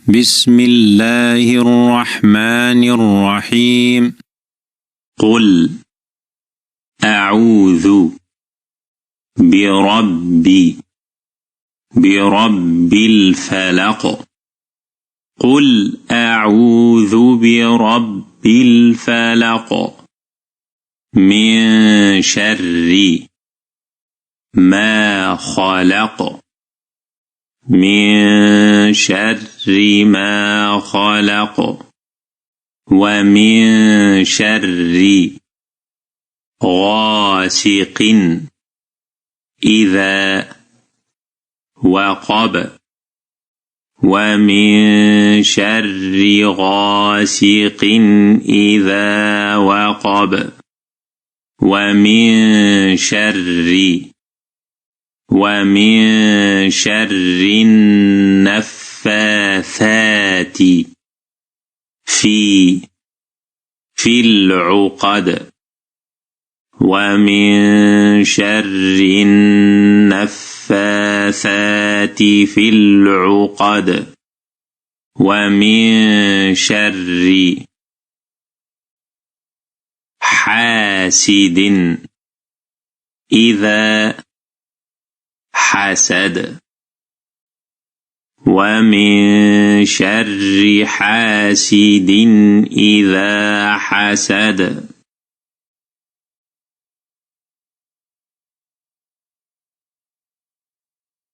بسم الله الرحمن الرحيم. قل أعوذ برب الفلق. قل أعوذ برب الفلق من شر ما خلق. من شر ما خلق ومن شر غاسق إذا وقب ومن شر غاسق إذا وقب ومن شر النفاثات في العقد ومن شر النفاثات في العقد ومن شر حاسد إذا حسد ومن شر حاسد إذا حسد.